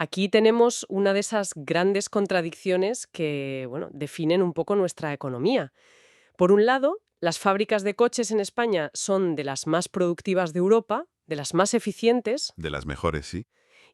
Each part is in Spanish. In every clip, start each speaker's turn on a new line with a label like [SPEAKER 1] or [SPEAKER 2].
[SPEAKER 1] Aquí tenemos una de esas grandes contradicciones que, bueno, definen un poco nuestra economía. Por un lado, las fábricas de coches en España son de las más productivas de Europa, de las más eficientes,
[SPEAKER 2] De las mejores, sí.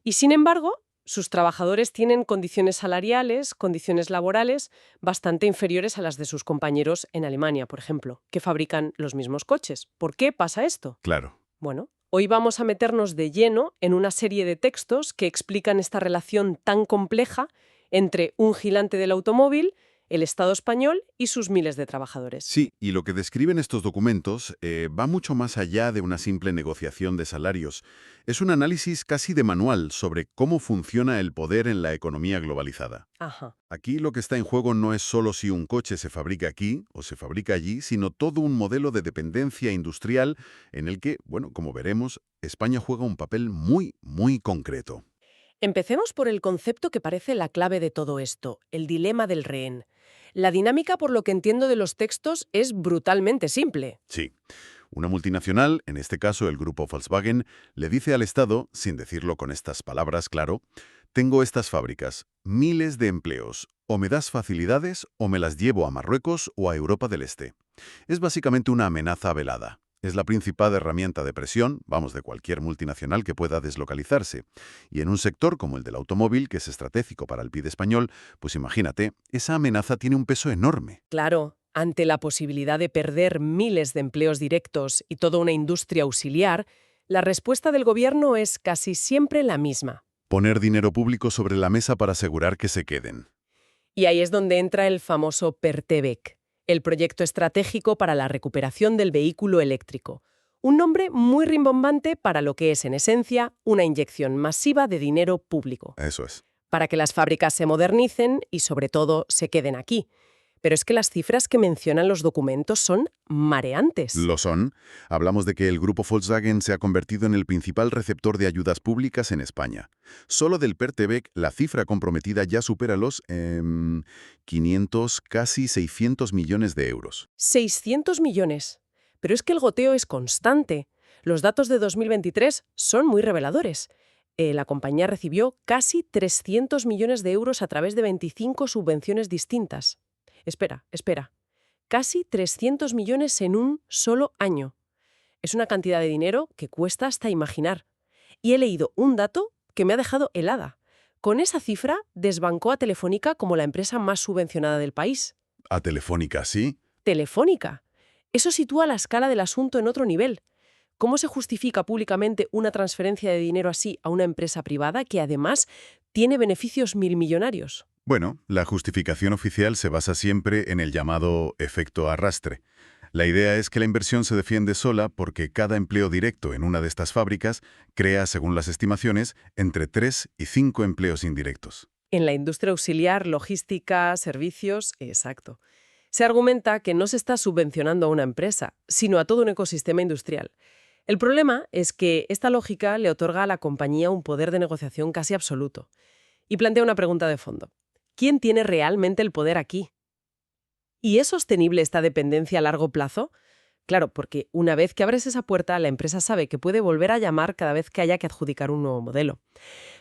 [SPEAKER 1] y sin embargo, sus trabajadores tienen condiciones salariales, condiciones laborales bastante inferiores a las de sus compañeros en Alemania, por ejemplo, que fabrican los mismos coches. ¿Por qué pasa esto?
[SPEAKER 2] Claro.
[SPEAKER 1] Bueno, hoy vamos a meternos de lleno en una serie de textos que explican esta relación tan compleja entre un gigante del automóvil, el Estado español y sus miles de trabajadores.
[SPEAKER 2] Sí, y lo que describen estos documentos va mucho más allá de una simple negociación de salarios. Es un análisis casi de manual sobre cómo funciona el poder en la economía globalizada.
[SPEAKER 1] Ajá.
[SPEAKER 2] Aquí lo que está en juego no es solo si un coche se fabrica aquí o se fabrica allí, sino todo un modelo de dependencia industrial en el que, bueno, como veremos, España juega un papel muy, muy concreto.
[SPEAKER 1] Empecemos por el concepto que parece la clave de todo esto, el dilema del rehén. La dinámica, por lo que entiendo de los textos, es brutalmente simple.
[SPEAKER 2] Sí. Una multinacional, en este caso el grupo Volkswagen, le dice al Estado, sin decirlo con estas palabras, claro, tengo estas fábricas, miles de empleos, o me das facilidades o me las llevo a Marruecos o a Europa del Este. Es básicamente una amenaza velada. Es la principal herramienta de presión, vamos, de cualquier multinacional que pueda deslocalizarse. Y en un sector como el del automóvil, que es estratégico para el PIB español, pues imagínate, esa amenaza tiene un peso enorme.
[SPEAKER 1] Claro, ante la posibilidad de perder miles de empleos directos y toda una industria auxiliar, la respuesta del gobierno es casi siempre la misma.
[SPEAKER 2] Poner dinero público sobre la mesa para asegurar que se queden.
[SPEAKER 1] Y ahí es donde entra el famoso PERTEVEC, el proyecto estratégico para la recuperación del vehículo eléctrico. Un nombre muy rimbombante para lo que es, en esencia, una inyección masiva de dinero público,
[SPEAKER 2] Eso es.
[SPEAKER 1] para que las fábricas se modernicen y, sobre todo, se queden aquí. Pero es que las cifras que mencionan los documentos son mareantes.
[SPEAKER 2] Lo son. Hablamos de que el grupo Volkswagen se ha convertido en el principal receptor de ayudas públicas en España. Solo del PERTEVEC, la cifra comprometida ya supera los 500, casi 600 millones de euros.
[SPEAKER 1] 600 millones. Pero es que el goteo es constante. Los datos de 2023 son muy reveladores. La compañía recibió casi 300 millones de euros a través de 25 subvenciones distintas. Espera. Casi 300 millones en un solo año. Es una cantidad de dinero que cuesta hasta imaginar. Y he leído un dato que me ha dejado helada. Con esa cifra, desbancó a Telefónica como la empresa más subvencionada del país.
[SPEAKER 2] A Telefónica, ¿sí?
[SPEAKER 1] Telefónica. Eso sitúa la escala del asunto en otro nivel. ¿Cómo se justifica públicamente una transferencia de dinero así a una empresa privada que además tiene beneficios milmillonarios?
[SPEAKER 2] Bueno, la justificación oficial se basa siempre en el llamado efecto arrastre. La idea es que la inversión se defiende sola porque cada empleo directo en una de estas fábricas crea, según las estimaciones, entre 3 y 5 empleos indirectos.
[SPEAKER 1] En la industria auxiliar, logística, servicios, exacto. Se argumenta que no se está subvencionando a una empresa, sino a todo un ecosistema industrial. El problema es que esta lógica le otorga a la compañía un poder de negociación casi absoluto. Y plantea una pregunta de fondo. ¿Quién tiene realmente el poder aquí? ¿Y es sostenible esta dependencia a largo plazo? Claro, porque una vez que abres esa puerta, la empresa sabe que puede volver a llamar cada vez que haya que adjudicar un nuevo modelo.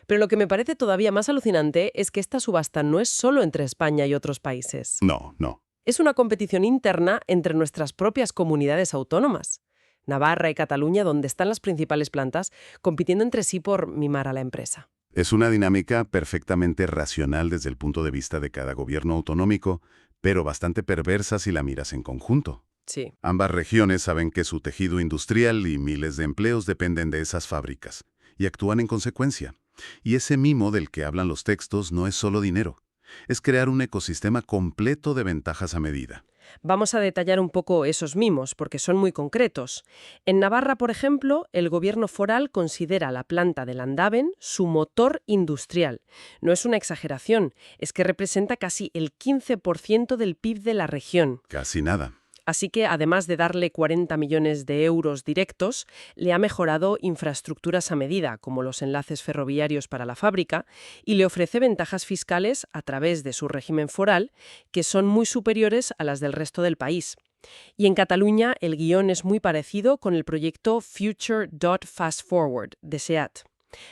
[SPEAKER 1] Pero lo que me parece todavía más alucinante es que esta subasta no es solo entre España y otros países.
[SPEAKER 2] No, no.
[SPEAKER 1] Es una competición interna entre nuestras propias comunidades autónomas. Navarra y Cataluña, donde están las principales plantas, compitiendo entre sí por mimar a la empresa.
[SPEAKER 2] Es una dinámica perfectamente racional desde el punto de vista de cada gobierno autonómico, pero bastante perversa si la miras en conjunto.
[SPEAKER 1] Sí.
[SPEAKER 2] Ambas regiones saben que su tejido industrial y miles de empleos dependen de esas fábricas, y actúan en consecuencia. Y ese mimo del que hablan los textos no es solo dinero, es crear un ecosistema completo de ventajas a medida.
[SPEAKER 1] Vamos a detallar un poco esos mimos, porque son muy concretos. En Navarra, por ejemplo, el gobierno foral considera la planta de Landaven su motor industrial. No es una exageración, es que representa casi el 15% del PIB de la región.
[SPEAKER 2] Casi nada.
[SPEAKER 1] Así que, además de darle 40 millones de euros directos, le ha mejorado infraestructuras a medida, como los enlaces ferroviarios para la fábrica, y le ofrece ventajas fiscales a través de su régimen foral, que son muy superiores a las del resto del país. Y en Cataluña el guión es muy parecido con el proyecto Future.Fast Forward de SEAT.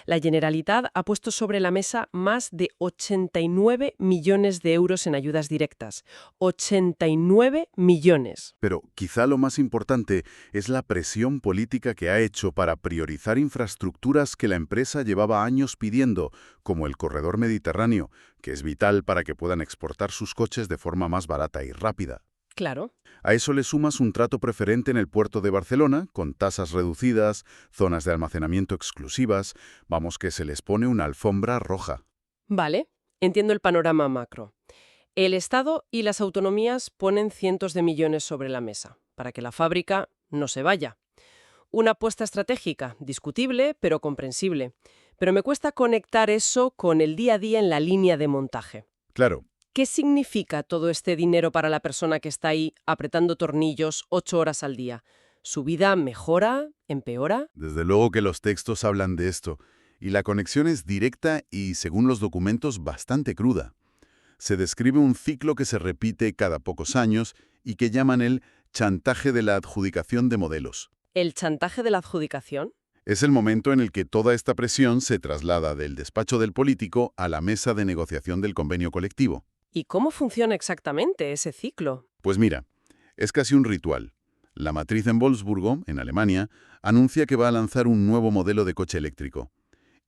[SPEAKER 1] La Generalitat ha puesto sobre la mesa más de 89 millones de euros en ayudas directas. 89 millones.
[SPEAKER 2] Pero quizá lo más importante es la presión política que ha hecho para priorizar infraestructuras que la empresa llevaba años pidiendo, como el corredor mediterráneo, que es vital para que puedan exportar sus coches de forma más barata y rápida.
[SPEAKER 1] Claro.
[SPEAKER 2] A eso le sumas un trato preferente en el puerto de Barcelona, con tasas reducidas, zonas de almacenamiento exclusivas, vamos que se les pone una alfombra roja.
[SPEAKER 1] Vale, entiendo el panorama macro. El Estado y las autonomías ponen cientos de millones sobre la mesa para que la fábrica no se vaya. Una apuesta estratégica, discutible, pero comprensible. Pero me cuesta conectar eso con el día a día en la línea de montaje.
[SPEAKER 2] Claro,
[SPEAKER 1] ¿Qué significa todo este dinero para la persona que está ahí apretando tornillos 8 horas al día? ¿Su vida mejora? ¿Empeora?
[SPEAKER 2] desde luego que los textos hablan de esto, y la conexión es directa y, según los documentos, bastante cruda. Se describe un ciclo que se repite cada pocos años y que llaman el chantaje de la adjudicación de modelos.
[SPEAKER 1] ¿El chantaje de la adjudicación?
[SPEAKER 2] Es el momento en el que toda esta presión se traslada del despacho del político a la mesa de negociación del convenio colectivo.
[SPEAKER 1] ¿Y cómo funciona exactamente ese ciclo?
[SPEAKER 2] Pues mira, es casi un ritual. La matriz en Wolfsburgo, en Alemania, anuncia que va a lanzar un nuevo modelo de coche eléctrico.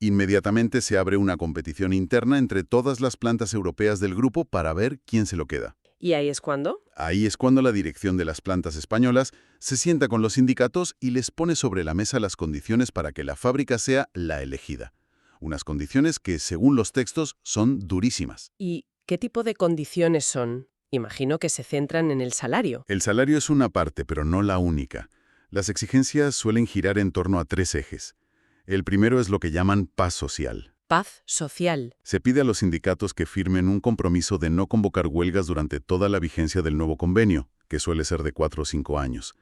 [SPEAKER 2] Inmediatamente se abre una competición interna entre todas las plantas europeas del grupo para ver quién se lo queda.
[SPEAKER 1] ¿Y ahí es cuándo?
[SPEAKER 2] Ahí es cuando la dirección de las plantas españolas se sienta con los sindicatos y les pone sobre la mesa las condiciones para que la fábrica sea la elegida. Unas condiciones que, según los textos, son durísimas.
[SPEAKER 1] ¿Y qué tipo de condiciones son? Imagino que se centran en el salario.
[SPEAKER 2] El salario es una parte, pero no la única. Las exigencias suelen girar en torno a 3 ejes. El primero es lo que llaman paz social.
[SPEAKER 1] Paz social.
[SPEAKER 2] Se pide a los sindicatos que firmen un compromiso de no convocar huelgas durante toda la vigencia del nuevo convenio, que suele ser de 4 o 5 años.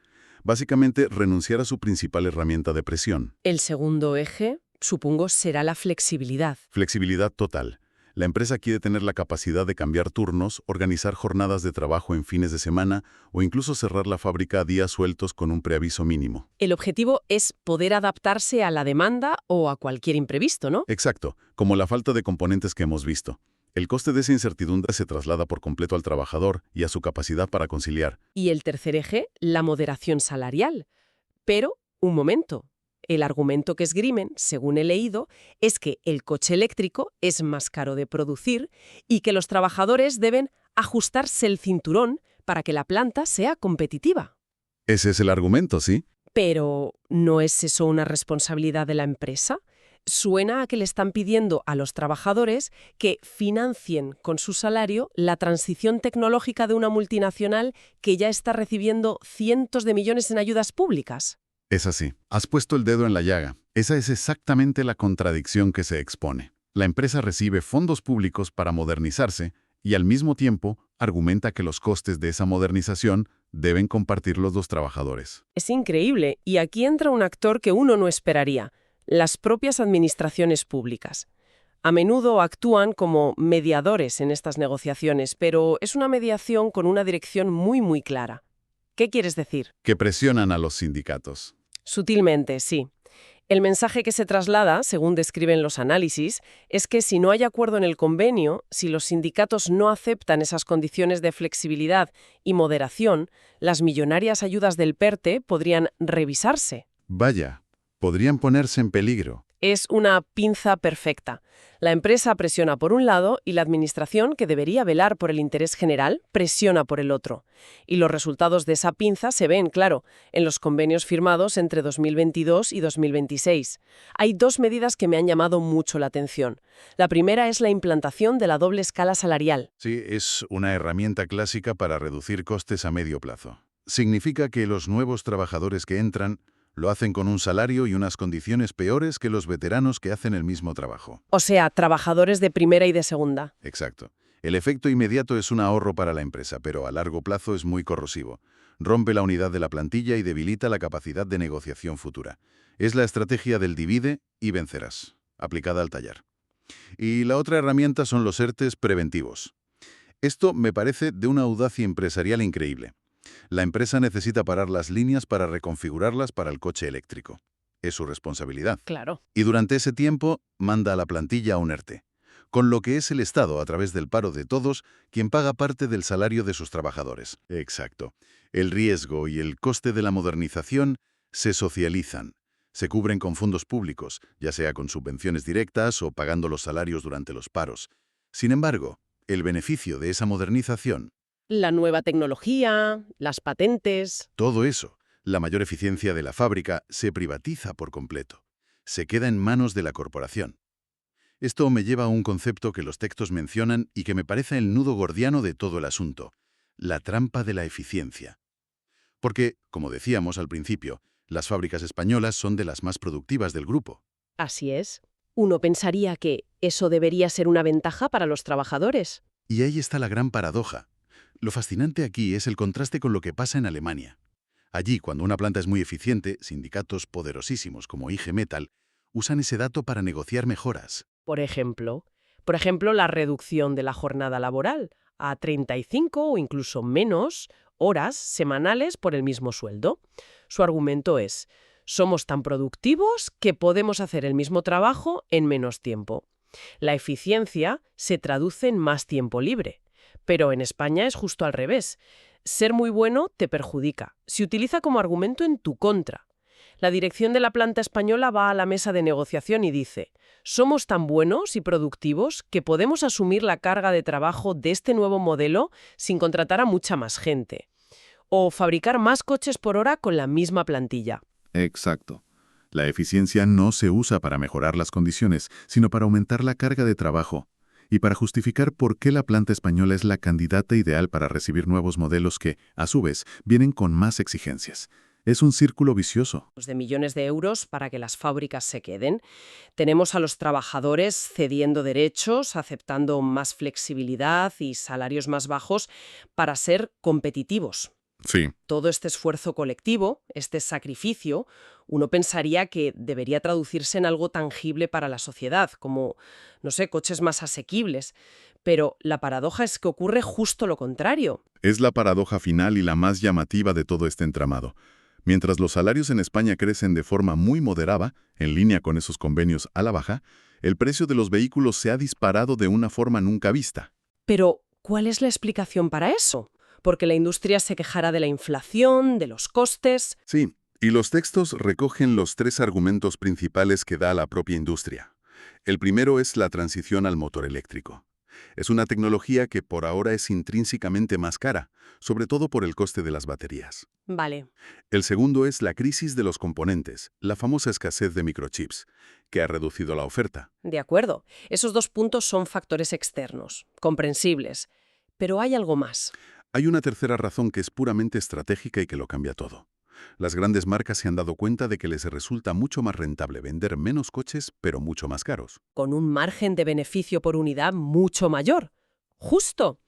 [SPEAKER 2] Básicamente, renunciar a su principal herramienta de presión.
[SPEAKER 1] El segundo eje, supongo, será la flexibilidad.
[SPEAKER 2] Flexibilidad total. La empresa quiere tener la capacidad de cambiar turnos, organizar jornadas de trabajo en fines de semana o incluso cerrar la fábrica a días sueltos con un preaviso mínimo.
[SPEAKER 1] El objetivo es poder adaptarse a la demanda o a cualquier imprevisto, ¿no?
[SPEAKER 2] Exacto, como la falta de componentes que hemos visto. El coste de esa incertidumbre se traslada por completo al trabajador y a su capacidad para conciliar.
[SPEAKER 1] Y el tercer eje, la moderación salarial. Pero, un momento. El argumento que esgrimen, según he leído, es que el coche eléctrico es más caro de producir y que los trabajadores deben ajustarse el cinturón para que la planta sea competitiva.
[SPEAKER 2] Ese es el argumento, ¿sí?
[SPEAKER 1] Pero, ¿no es eso una responsabilidad de la empresa? Suena a que le están pidiendo a los trabajadores que financien con su salario la transición tecnológica de una multinacional que ya está recibiendo cientos de millones en ayudas públicas.
[SPEAKER 2] Es así. Has puesto el dedo en la llaga. Esa es exactamente la contradicción que se expone. La empresa recibe fondos públicos para modernizarse y al mismo tiempo argumenta que los costes de esa modernización deben compartir los dos trabajadores.
[SPEAKER 1] Es increíble, y aquí entra un actor que uno no esperaría: las propias administraciones públicas. A menudo actúan como mediadores en estas negociaciones, pero es una mediación con una dirección muy clara. ¿Qué quieres decir?
[SPEAKER 2] Que presionan a los sindicatos.
[SPEAKER 1] Sutilmente, sí. El mensaje que se traslada, según describen los análisis, es que si no hay acuerdo en el convenio, si los sindicatos no aceptan esas condiciones de flexibilidad y moderación, las millonarias ayudas del PERTE podrían revisarse.
[SPEAKER 2] Vaya, podrían ponerse en peligro.
[SPEAKER 1] Es una pinza perfecta. La empresa presiona por un lado y la administración, que debería velar por el interés general, presiona por el otro. Y los resultados de esa pinza se ven, claro, en los convenios firmados entre 2022 y 2026. Hay dos medidas que me han llamado mucho la atención. La primera es la implantación de la doble escala salarial.
[SPEAKER 2] Sí, es una herramienta clásica para reducir costes a medio plazo. Significa que los nuevos trabajadores que entran lo hacen con un salario y unas condiciones peores que los veteranos que hacen el mismo trabajo.
[SPEAKER 1] O sea, trabajadores de primera y de segunda.
[SPEAKER 2] Exacto. El efecto inmediato es un ahorro para la empresa, pero a largo plazo es muy corrosivo. Rompe la unidad de la plantilla y debilita la capacidad de negociación futura. Es la estrategia del divide y vencerás, aplicada al tallar. Y la otra herramienta son los ERTEs preventivos. Esto me parece de una audacia empresarial increíble. La empresa necesita parar las líneas para reconfigurarlas para el coche eléctrico. es su responsabilidad.
[SPEAKER 1] Claro.
[SPEAKER 2] Y durante ese tiempo manda a la plantilla a un ERTE, con lo que es el Estado, a través del paro de todos, quien paga parte del salario de sus trabajadores. Exacto. El riesgo y el coste de la modernización se socializan. Se cubren con fondos públicos, ya sea con subvenciones directas o pagando los salarios durante los paros. Sin embargo, el beneficio de esa modernización,
[SPEAKER 1] La nueva tecnología, las patentes.
[SPEAKER 2] todo eso, la mayor eficiencia de la fábrica, se privatiza por completo. Se queda en manos de la corporación. Esto me lleva a un concepto que los textos mencionan y que me parece el nudo gordiano de todo el asunto: la trampa de la eficiencia. Porque, como decíamos al principio, las fábricas españolas son de las más productivas del grupo.
[SPEAKER 1] Así es. Uno pensaría que eso debería ser una ventaja para los trabajadores.
[SPEAKER 2] Y ahí está la gran paradoja. Lo fascinante aquí es el contraste con lo que pasa en Alemania. Allí, cuando una planta es muy eficiente, sindicatos poderosísimos como IG Metall usan ese dato para negociar mejoras.
[SPEAKER 1] Por ejemplo, la reducción de la jornada laboral a 35 o incluso menos horas semanales por el mismo sueldo. Su argumento es: somos tan productivos que podemos hacer el mismo trabajo en menos tiempo. La eficiencia se traduce en más tiempo libre. Pero en España es justo al revés. Ser muy bueno te perjudica. Se utiliza como argumento en tu contra. La dirección de la planta española va a la mesa de negociación y dice: somos tan buenos y productivos que podemos asumir la carga de trabajo de este nuevo modelo sin contratar a mucha más gente. O fabricar más coches por hora con la misma plantilla.
[SPEAKER 2] Exacto. La eficiencia no se usa para mejorar las condiciones, sino para aumentar la carga de trabajo y para justificar por qué la planta española es la candidata ideal para recibir nuevos modelos que, a su vez, vienen con más exigencias. Es un círculo vicioso.
[SPEAKER 1] De millones de euros para que las fábricas se queden. Tenemos a los trabajadores cediendo derechos, aceptando más flexibilidad y salarios más bajos para ser competitivos.
[SPEAKER 2] Sí.
[SPEAKER 1] Todo este esfuerzo colectivo, este sacrificio, uno pensaría que debería traducirse en algo tangible para la sociedad, como, no sé, coches más asequibles. Pero la paradoja es que ocurre justo lo contrario.
[SPEAKER 2] Es la paradoja final y la más llamativa de todo este entramado. Mientras los salarios en España crecen de forma muy moderada, en línea con esos convenios a la baja, el precio de los vehículos se ha disparado de una forma nunca vista.
[SPEAKER 1] Pero, ¿cuál es la explicación para eso? Porque la industria se quejará de la inflación, de los costes.
[SPEAKER 2] Sí, y los textos recogen los tres argumentos principales que da la propia industria. El primero es la transición al motor eléctrico. Es una tecnología que por ahora es intrínsecamente más cara, sobre todo por el coste de las baterías.
[SPEAKER 1] Vale.
[SPEAKER 2] El segundo es la crisis de los componentes, la famosa escasez de microchips, que ha reducido la oferta.
[SPEAKER 1] De acuerdo. Esos dos puntos son factores externos, comprensibles. Pero hay algo más.
[SPEAKER 2] Hay una tercera razón que es puramente estratégica y que lo cambia todo. Las grandes marcas se han dado cuenta de que les resulta mucho más rentable vender menos coches, pero mucho más caros.
[SPEAKER 1] Con un margen de beneficio por unidad mucho mayor. Justo.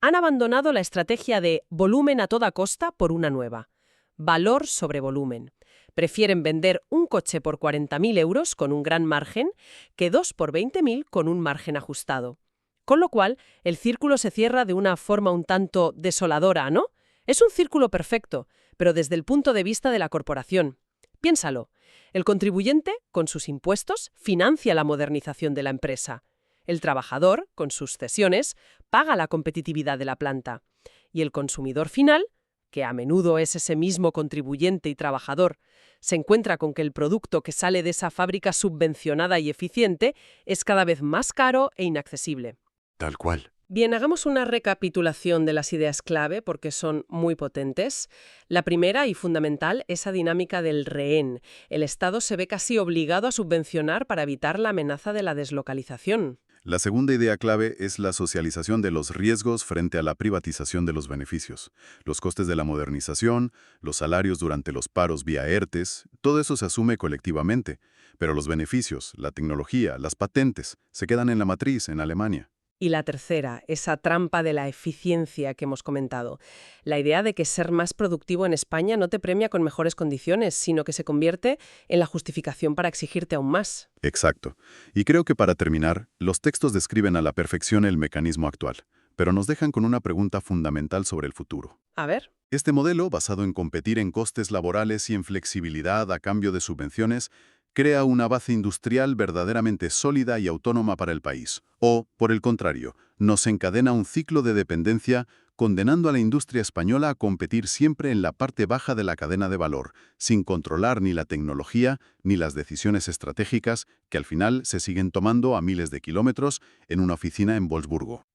[SPEAKER 1] Han abandonado la estrategia de volumen a toda costa por una nueva. Valor sobre volumen. Prefieren vender un coche por 40.000 euros con un gran margen que dos por 20.000 con un margen ajustado. Con lo cual, el círculo se cierra de una forma un tanto desoladora, ¿no? Es un círculo perfecto, pero desde el punto de vista de la corporación. Piénsalo. El contribuyente, con sus impuestos, financia la modernización de la empresa. El trabajador, con sus cesiones, paga la competitividad de la planta. Y el consumidor final, que a menudo es ese mismo contribuyente y trabajador, se encuentra con que el producto que sale de esa fábrica subvencionada y eficiente es cada vez más caro e inaccesible.
[SPEAKER 2] Tal cual.
[SPEAKER 1] Bien, hagamos una recapitulación de las ideas clave porque son muy potentes. La primera y fundamental, esa dinámica del rehén. El Estado se ve casi obligado a subvencionar para evitar la amenaza de la deslocalización.
[SPEAKER 2] La segunda idea clave es la socialización de los riesgos frente a la privatización de los beneficios. Los costes de la modernización, los salarios durante los paros vía ERTES, todo eso se asume colectivamente. Pero los beneficios, la tecnología, las patentes, se quedan en la matriz, en Alemania.
[SPEAKER 1] Y la tercera, esa trampa de la eficiencia que hemos comentado. La idea de que ser más productivo en España no te premia con mejores condiciones, sino que se convierte en la justificación para exigirte aún más.
[SPEAKER 2] Exacto. Y creo que para terminar, los textos describen a la perfección el mecanismo actual. pero nos dejan con una pregunta fundamental sobre el futuro.
[SPEAKER 1] A ver.
[SPEAKER 2] Este modelo, basado en competir en costes laborales y en flexibilidad a cambio de subvenciones, crea una base industrial verdaderamente sólida y autónoma para el país. O, por el contrario, nos encadena un ciclo de dependencia condenando a la industria española a competir siempre en la parte baja de la cadena de valor, sin controlar ni la tecnología ni las decisiones estratégicas que al final se siguen tomando a miles de kilómetros en una oficina en Wolfsburgo.